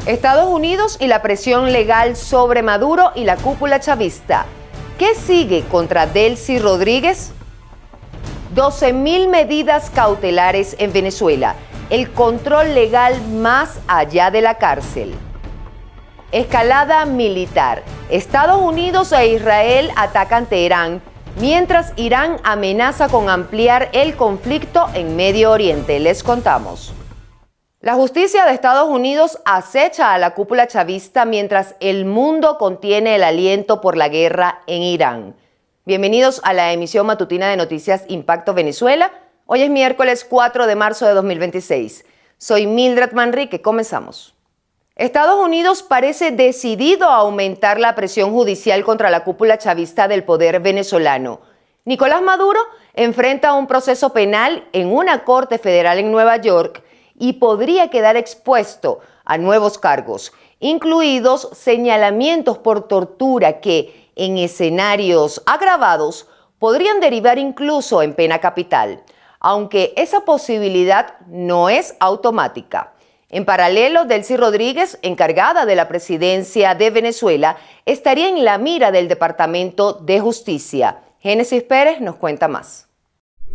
Estados Unidos y la presión legal sobre Maduro y la cúpula chavista. ¿Qué sigue contra Delcy Rodríguez? 12.000 medidas cautelares en Venezuela. El control legal más allá de la cárcel. Escalada militar. Estados Unidos e Israel atacan Teherán, mientras Irán amenaza con ampliar el conflicto en Medio Oriente. Les contamos. La justicia de Estados Unidos acecha a la cúpula chavista mientras el mundo contiene el aliento por la guerra en Irán. Bienvenidos a la emisión matutina de Noticias Impacto Venezuela. Hoy es miércoles 4 de marzo de 2026. Soy Mildred Manrique. Comenzamos. Estados Unidos parece decidido a aumentar la presión judicial contra la cúpula chavista del poder venezolano. Nicolás Maduro enfrenta un proceso penal en una corte federal en Nueva York y podría quedar expuesto a nuevos cargos, incluidos señalamientos por tortura que, en escenarios agravados, podrían derivar incluso en pena capital, aunque esa posibilidad no es automática. En paralelo, Delcy Rodríguez, encargada de la presidencia de Venezuela, estaría en la mira del Departamento de Justicia. Génesis Pérez nos cuenta más.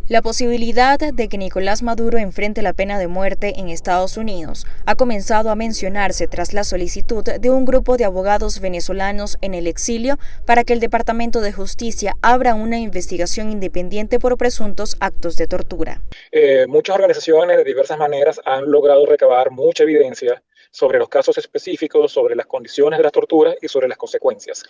La posibilidad de que Nicolás Maduro enfrente la pena de muerte en Estados Unidos ha comenzado a mencionarse tras la solicitud de un grupo de abogados venezolanos en el exilio para que el Departamento de Justicia abra una investigación independiente por presuntos actos de tortura. Muchas organizaciones de diversas maneras han logrado recabar mucha evidencia sobre los casos específicos, sobre las condiciones de las torturas y sobre las consecuencias,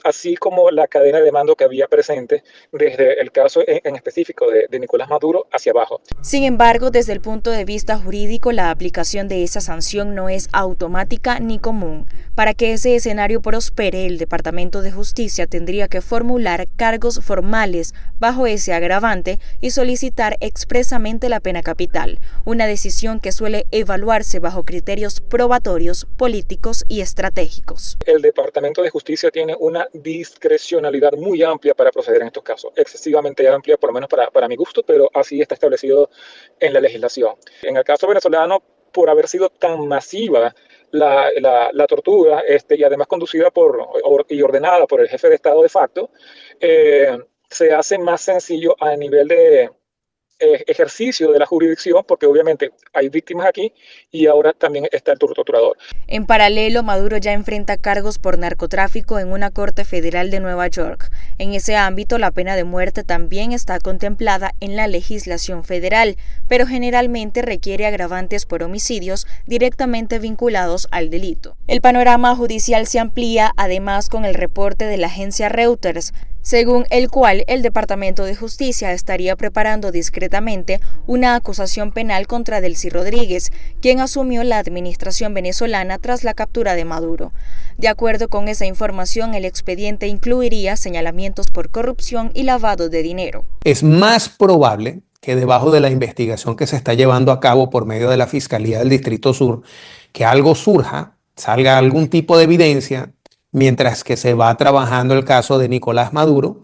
así como la cadena de mando que había presente desde el caso en específico de Nicolás Maduro hacia abajo. Sin embargo, desde el punto de vista jurídico, la aplicación de esa sanción no es automática ni común. Para que ese escenario prospere, el Departamento de Justicia tendría que formular cargos formales bajo ese agravante y solicitar expresamente la pena capital, una decisión que suele evaluarse bajo criterios probatorios, políticos y estratégicos. El Departamento de Justicia tiene una discrecionalidad muy amplia para proceder en estos casos, excesivamente amplia, por lo menos para mi gusto, pero así está establecido en la legislación. En el caso venezolano, por haber sido tan masiva la tortura y además conducida y ordenada por el jefe de Estado de facto, se hace más sencillo a nivel de ejercicio de la jurisdicción, porque obviamente hay víctimas aquí y ahora también está el torturador. En paralelo, Maduro ya enfrenta cargos por narcotráfico en una corte federal de Nueva York. En ese ámbito, la pena de muerte también está contemplada en la legislación federal, pero generalmente requiere agravantes por homicidios directamente vinculados al delito. El panorama judicial se amplía además con el reporte de la agencia Reuters, según el cual el Departamento de Justicia estaría preparando discretamente una acusación penal contra Delcy Rodríguez, quien asumió la administración venezolana tras la captura de Maduro. De acuerdo con esa información, el expediente incluiría señalamientos por corrupción y lavado de dinero. Es más probable que debajo de la investigación que se está llevando a cabo por medio de la Fiscalía del Distrito Sur, que algo surja, salga algún tipo de evidencia, mientras que se va trabajando el caso de Nicolás Maduro.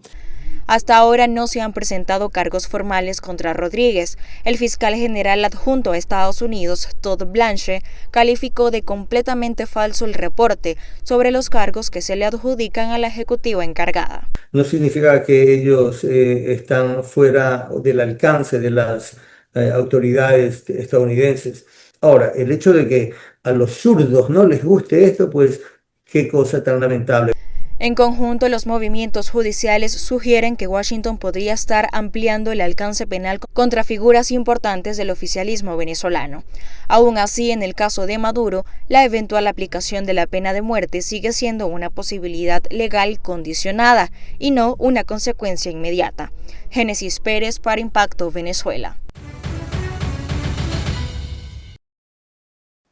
Hasta ahora no se han presentado cargos formales contra Rodríguez. El fiscal general adjunto a Estados Unidos, Todd Blanche, calificó de completamente falso el reporte sobre los cargos que se le adjudican a la ejecutiva encargada. No significa que ellos están fuera del alcance de las autoridades estadounidenses. Ahora, el hecho de que a los zurdos no les guste esto, pues qué cosa tan lamentable. En conjunto, los movimientos judiciales sugieren que Washington podría estar ampliando el alcance penal contra figuras importantes del oficialismo venezolano. Aún así, en el caso de Maduro, la eventual aplicación de la pena de muerte sigue siendo una posibilidad legal condicionada y no una consecuencia inmediata. Génesis Pérez para Impacto Venezuela.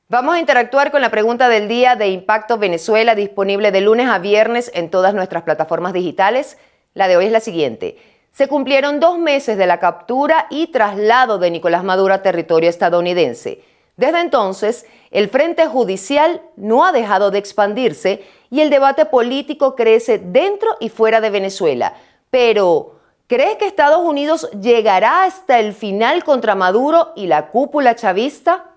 Vamos a interactuar con la pregunta del día de Impacto Venezuela, disponible de lunes a viernes en todas nuestras plataformas digitales. La de hoy es la siguiente. Se cumplieron 2 meses de la captura y traslado de Nicolás Maduro a territorio estadounidense. Desde entonces, el frente judicial no ha dejado de expandirse y el debate político crece dentro y fuera de Venezuela. Pero, ¿cree que Estados Unidos llegará hasta el final contra Maduro y la cúpula chavista?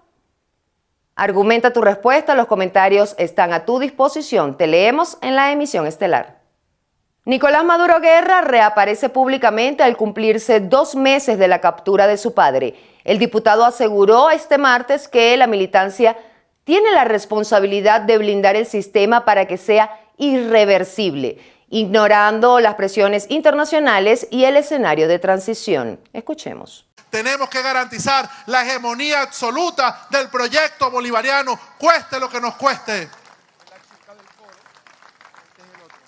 Argumenta tu respuesta, los comentarios están a tu disposición. Te leemos en la emisión estelar. Nicolás Maduro Guerra reaparece públicamente al cumplirse 2 meses de la captura de su padre. El diputado aseguró este martes que la militancia tiene la responsabilidad de blindar el sistema para que sea irreversible, ignorando las presiones internacionales y el escenario de transición. Escuchemos. Tenemos que garantizar la hegemonía absoluta del proyecto bolivariano, cueste lo que nos cueste.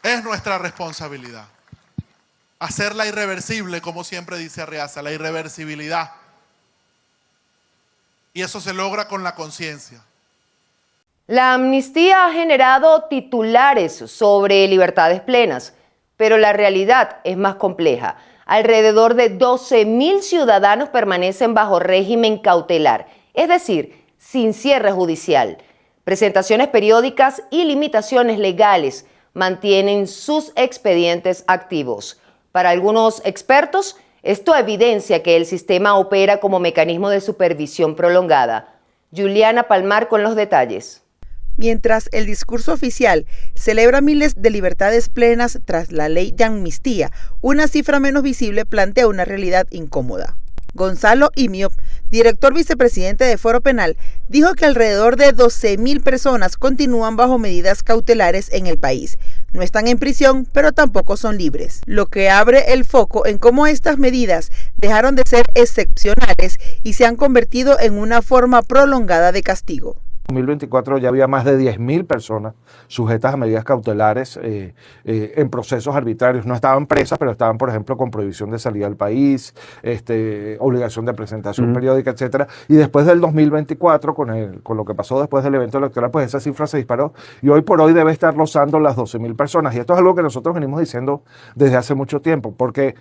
Es nuestra responsabilidad hacerla irreversible, como siempre dice Arriaza, la irreversibilidad. Y eso se logra con la conciencia. La amnistía ha generado titulares sobre libertades plenas, pero la realidad es más compleja. Alrededor de 12.000 ciudadanos permanecen bajo régimen cautelar, es decir, sin cierre judicial. Presentaciones periódicas y limitaciones legales mantienen sus expedientes activos. Para algunos expertos, esto evidencia que el sistema opera como mecanismo de supervisión prolongada. Juliana Palmar con los detalles. Mientras el discurso oficial celebra miles de libertades plenas tras la ley de amnistía, una cifra menos visible plantea una realidad incómoda. Gonzalo Imiop, director vicepresidente de Foro Penal, dijo que alrededor de 12.000 personas continúan bajo medidas cautelares en el país. No están en prisión, pero tampoco son libres, lo que abre el foco en cómo estas medidas dejaron de ser excepcionales y se han convertido en una forma prolongada de castigo. En 2024 ya había más de 10.000 personas sujetas a medidas cautelares en procesos arbitrarios. No estaban presas, pero estaban, por ejemplo, con prohibición de salida del país, obligación de presentación periódica, etcétera. Y después del 2024, con lo que pasó después del evento electoral, pues esa cifra se disparó y hoy por hoy debe estar rozando las 12.000 personas. Y esto es algo que nosotros venimos diciendo desde hace mucho tiempo, porque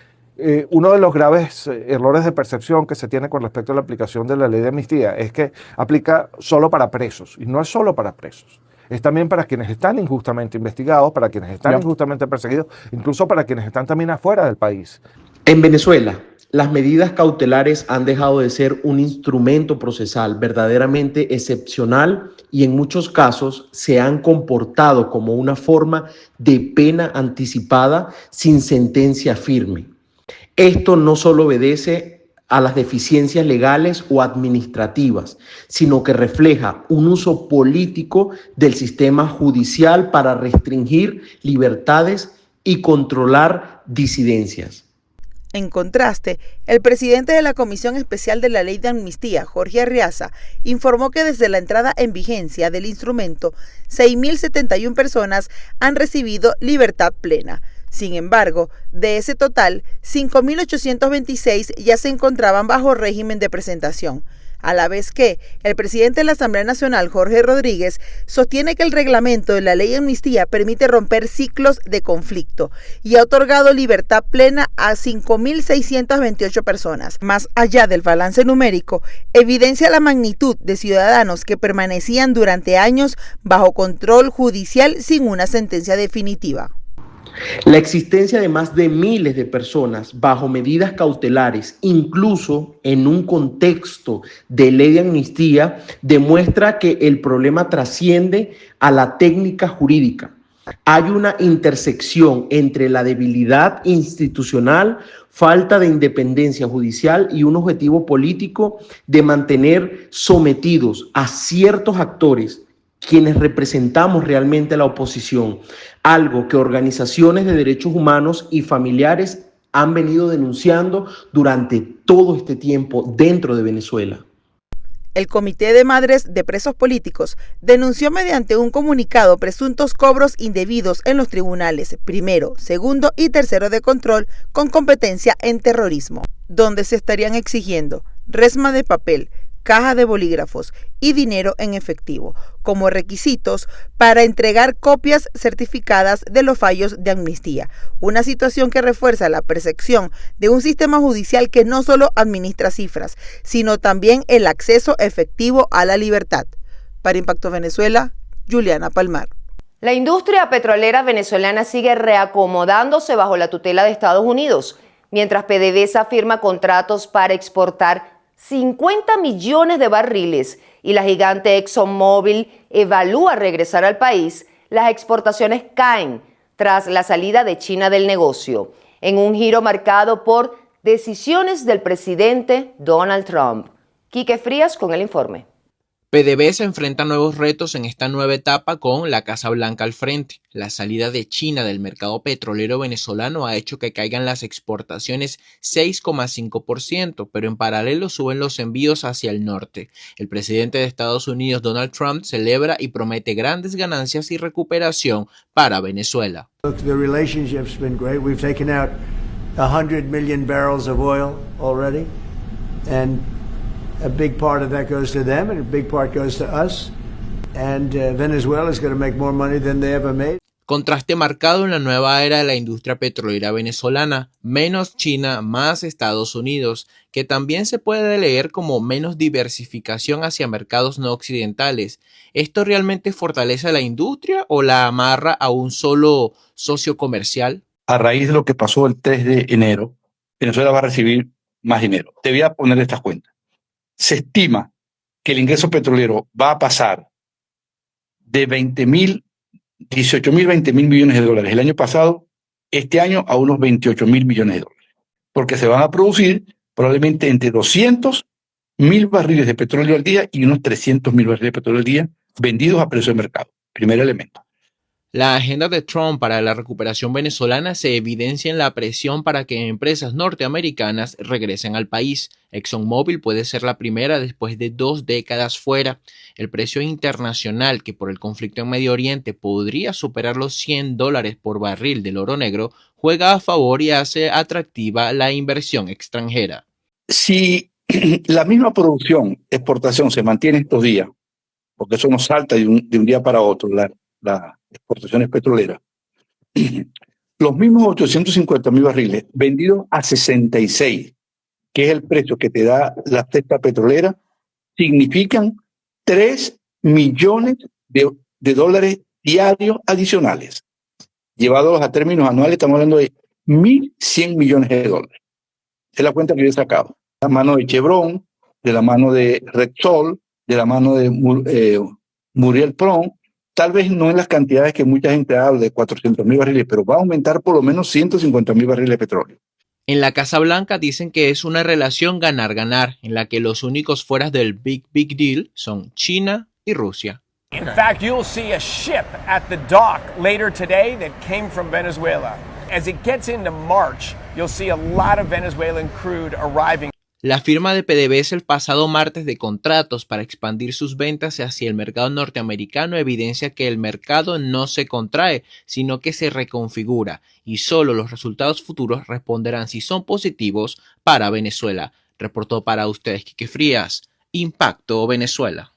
uno de los graves errores de percepción que se tiene con respecto a la aplicación de la ley de amnistía es que aplica solo para presos, y no es solo para presos. Es también para quienes están injustamente investigados, para quienes están injustamente perseguidos, incluso para quienes están también afuera del país. En Venezuela, las medidas cautelares han dejado de ser un instrumento procesal verdaderamente excepcional y en muchos casos se han comportado como una forma de pena anticipada sin sentencia firme. Esto no solo obedece a las deficiencias legales o administrativas, sino que refleja un uso político del sistema judicial para restringir libertades y controlar disidencias. En contraste, el presidente de la Comisión Especial de la Ley de Amnistía, Jorge Arriaza, informó que desde la entrada en vigencia del instrumento, 6.071 personas han recibido libertad plena. Sin embargo, de ese total, 5.826 ya se encontraban bajo régimen de presentación, a la vez que el presidente de la Asamblea Nacional, Jorge Rodríguez, sostiene que el reglamento de la ley de amnistía permite romper ciclos de conflicto y ha otorgado libertad plena a 5.628 personas. Más allá del balance numérico, evidencia la magnitud de ciudadanos que permanecían durante años bajo control judicial sin una sentencia definitiva. La existencia de más de miles de personas bajo medidas cautelares, incluso en un contexto de ley de amnistía, demuestra que el problema trasciende a la técnica jurídica. Hay una intersección entre la debilidad institucional, falta de independencia judicial y un objetivo político de mantener sometidos a ciertos actores quienes representamos realmente a la oposición, algo que organizaciones de derechos humanos y familiares han venido denunciando durante todo este tiempo dentro de Venezuela. El Comité de Madres de Presos Políticos denunció mediante un comunicado presuntos cobros indebidos en los tribunales primero, segundo y tercero de control con competencia en terrorismo, donde se estarían exigiendo resma de papel, caja de bolígrafos y dinero en efectivo como requisitos para entregar copias certificadas de los fallos de amnistía, una situación que refuerza la percepción de un sistema judicial que no solo administra cifras, sino también el acceso efectivo a la libertad. Para Impacto Venezuela, Juliana Palmar. La industria petrolera venezolana sigue reacomodándose bajo la tutela de Estados Unidos, mientras PDVSA firma contratos para exportar 50 millones de barriles y la gigante ExxonMobil evalúa regresar al país, las exportaciones caen tras la salida de China del negocio, en un giro marcado por decisiones del presidente Donald Trump. Quique Frías con el informe. PDVSA enfrenta nuevos retos en esta nueva etapa con la Casa Blanca al frente. La salida de China del mercado petrolero venezolano ha hecho que caigan las exportaciones 6,5%, pero en paralelo suben los envíos hacia el norte. El presidente de Estados Unidos, Donald Trump, celebra y promete grandes ganancias y recuperación para Venezuela. The relationship's been great. We've taken out 100 million barrels of oil already, and a big part of that goes to them, and a big part goes to us. And Venezuela is going to make more money than they ever made. Contraste marcado en la nueva era de la industria petrolera venezolana, menos China, más Estados Unidos, que también se puede leer como menos diversificación hacia mercados no occidentales. ¿Esto realmente fortalece a la industria o la amarra a un solo socio comercial? A raíz de lo que pasó el 3 de enero, Venezuela va a recibir más dinero. Te voy a poner estas cuentas. Se estima que el ingreso petrolero va a pasar de 18.000, 20.000 millones de dólares el año pasado, este año a unos 28.000 millones de dólares. Porque se van a producir probablemente entre 200.000 barriles de petróleo al día y unos 300.000 barriles de petróleo al día vendidos a precio de mercado. Primer elemento. La agenda de Trump para la recuperación venezolana se evidencia en la presión para que empresas norteamericanas regresen al país. ExxonMobil puede ser la primera después de 2 décadas fuera. El precio internacional, que por el conflicto en Medio Oriente podría superar los $100 por barril del oro negro, juega a favor y hace atractiva la inversión extranjera. Si la misma producción, exportación se mantiene estos días, porque eso no salta de un día para otro, las exportaciones petroleras, los mismos 850.000 barriles vendidos a 66, que es el precio que te da la cesta petrolera, significan 3 millones de dólares diarios adicionales. Llevados a términos anuales, estamos hablando de 1.100 millones de dólares. Es la cuenta que yo he sacado. De la mano de Chevron, de la mano de Repsol, de la mano de Muriel Prom, tal vez no en las cantidades que mucha gente habla de 400.000 barriles, pero va a aumentar por lo menos 150.000 barriles de petróleo. En la Casa Blanca dicen que es una relación ganar-ganar, en la que los únicos fuera del Big Deal son China y Rusia. In fact, you'll see a ship at the dock later today that came from Venezuela. As it gets into March, you'll see a lot of Venezuelan crude arriving. La firma de PDVSA el pasado martes de contratos para expandir sus ventas hacia el mercado norteamericano evidencia que el mercado no se contrae, sino que se reconfigura, y solo los resultados futuros responderán si son positivos para Venezuela. Reportó para ustedes Quique Frías, Impacto Venezuela.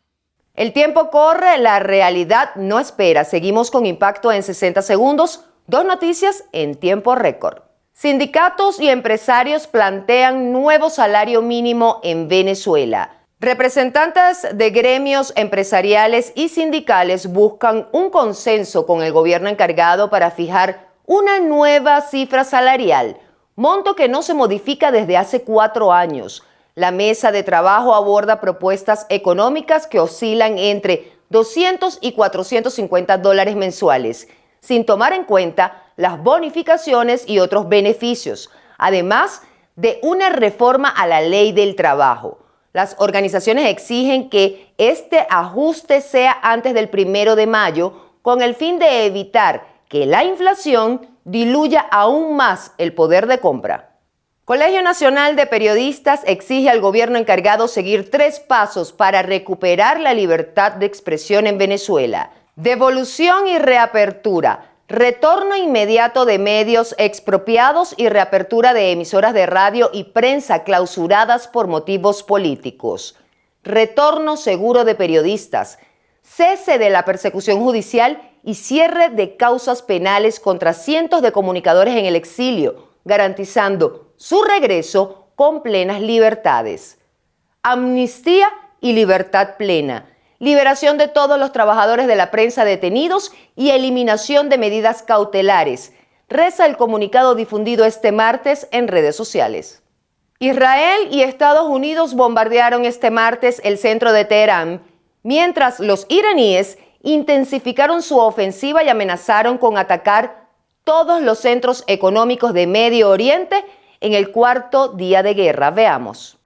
El tiempo corre, la realidad no espera. Seguimos con Impacto en 60 segundos. 2 noticias en tiempo récord. Sindicatos y empresarios plantean nuevo salario mínimo en Venezuela. Representantes de gremios empresariales y sindicales buscan un consenso con el gobierno encargado para fijar una nueva cifra salarial, monto que no se modifica desde hace 4 años. La mesa de trabajo aborda propuestas económicas que oscilan entre $200 y $450 mensuales, sin tomar en cuenta las bonificaciones y otros beneficios, además de una reforma a la ley del trabajo. Las organizaciones exigen que este ajuste sea antes del 1 de mayo, con el fin de evitar que la inflación diluya aún más el poder de compra. Colegio Nacional de Periodistas exige al gobierno encargado seguir 3 pasos para recuperar la libertad de expresión en Venezuela: devolución y reapertura, retorno inmediato de medios expropiados y reapertura de emisoras de radio y prensa clausuradas por motivos políticos, retorno seguro de periodistas, cese de la persecución judicial y cierre de causas penales contra cientos de comunicadores en el exilio, garantizando su regreso con plenas libertades. Amnistía y libertad plena. Liberación de todos los trabajadores de la prensa detenidos y eliminación de medidas cautelares, reza el comunicado difundido este martes en redes sociales. Israel y Estados Unidos bombardearon este martes el centro de Teherán, mientras los iraníes intensificaron su ofensiva y amenazaron con atacar todos los centros económicos de Medio Oriente en el cuarto día de guerra. Veamos.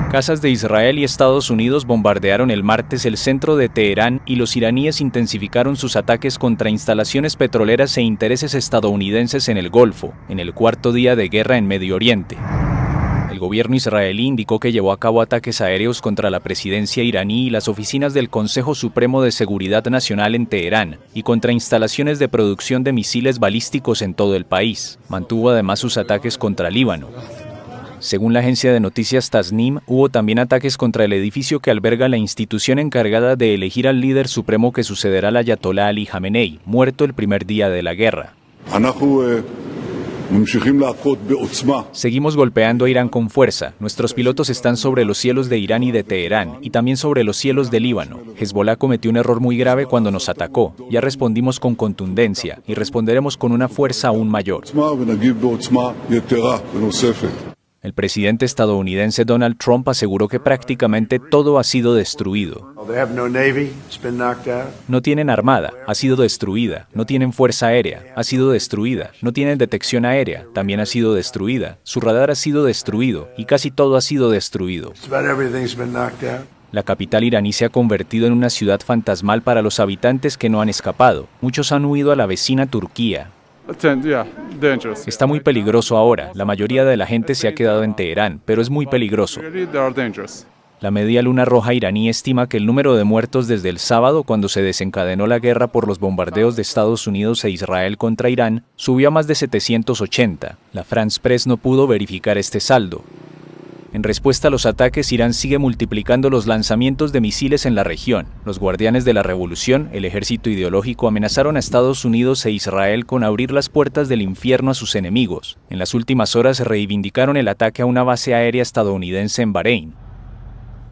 Casas de Israel y Estados Unidos bombardearon el martes el centro de Teherán y los iraníes intensificaron sus ataques contra instalaciones petroleras e intereses estadounidenses en el Golfo, en el cuarto día de guerra en Medio Oriente. El gobierno israelí indicó que llevó a cabo ataques aéreos contra la presidencia iraní y las oficinas del Consejo Supremo de Seguridad Nacional en Teherán y contra instalaciones de producción de misiles balísticos en todo el país. Mantuvo además sus ataques contra Líbano. Según la agencia de noticias Tasnim, hubo también ataques contra el edificio que alberga la institución encargada de elegir al líder supremo que sucederá al ayatolá Ali Jamenei, muerto el primer día de la guerra. Seguimos golpeando a Irán con fuerza. Nuestros pilotos están sobre los cielos de Irán y de Teherán, y también sobre los cielos de Líbano. Hezbollah cometió un error muy grave cuando nos atacó. Ya respondimos con contundencia, y responderemos con una fuerza aún mayor. El presidente estadounidense Donald Trump aseguró que prácticamente todo ha sido destruido. No tienen armada, ha sido destruida. No tienen fuerza aérea, ha sido destruida. No tienen detección aérea, también ha sido destruida. Su radar ha sido destruido y casi todo ha sido destruido. La capital iraní se ha convertido en una ciudad fantasmal para los habitantes que no han escapado. Muchos han huido a la vecina Turquía. Está muy peligroso ahora. La mayoría de la gente se ha quedado en Teherán, pero es muy peligroso. La Media Luna Roja iraní estima que el número de muertos desde el sábado, cuando se desencadenó la guerra por los bombardeos de Estados Unidos e Israel contra Irán, subió a más de 780. La France Press no pudo verificar este saldo. En respuesta a los ataques, Irán sigue multiplicando los lanzamientos de misiles en la región. Los guardianes de la revolución, el ejército ideológico, amenazaron a Estados Unidos e Israel con abrir las puertas del infierno a sus enemigos. En las últimas horas reivindicaron el ataque a una base aérea estadounidense en Bahrein.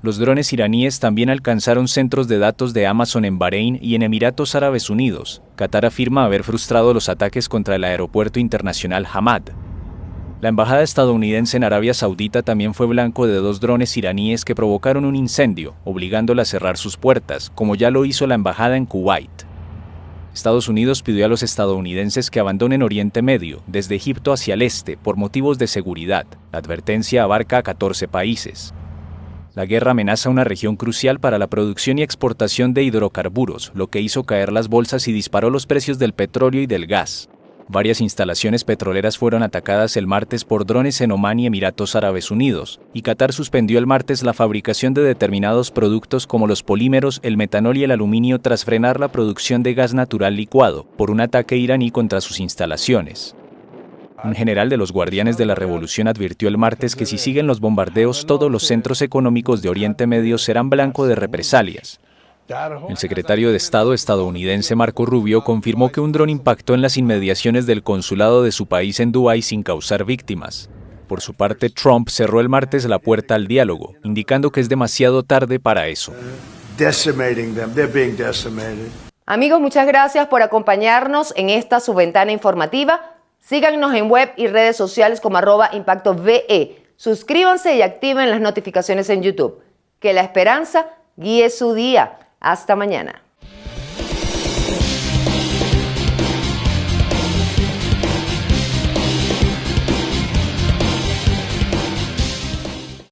Los drones iraníes también alcanzaron centros de datos de Amazon en Bahrein y en Emiratos Árabes Unidos. Qatar afirma haber frustrado los ataques contra el aeropuerto internacional Hamad. La embajada estadounidense en Arabia Saudita también fue blanco de 2 drones iraníes que provocaron un incendio, obligándola a cerrar sus puertas, como ya lo hizo la embajada en Kuwait. Estados Unidos pidió a los estadounidenses que abandonen Oriente Medio, desde Egipto hacia el este, por motivos de seguridad. La advertencia abarca a 14 países. La guerra amenaza una región crucial para la producción y exportación de hidrocarburos, lo que hizo caer las bolsas y disparó los precios del petróleo y del gas. Varias instalaciones petroleras fueron atacadas el martes por drones en Omán y Emiratos Árabes Unidos, y Qatar suspendió el martes la fabricación de determinados productos como los polímeros, el metanol y el aluminio tras frenar la producción de gas natural licuado por un ataque iraní contra sus instalaciones. Un general de los Guardianes de la Revolución advirtió el martes que si siguen los bombardeos, todos los centros económicos de Oriente Medio serán blanco de represalias. El secretario de Estado estadounidense Marco Rubio confirmó que un dron impactó en las inmediaciones del consulado de su país en Dubái sin causar víctimas. Por su parte, Trump cerró el martes la puerta al diálogo, indicando que es demasiado tarde para eso. Amigos, muchas gracias por acompañarnos en esta su ventana informativa. Síganos en web y redes sociales como @ImpactoVE. Suscríbanse y activen las notificaciones en YouTube. Que la esperanza guíe su día. Hasta mañana.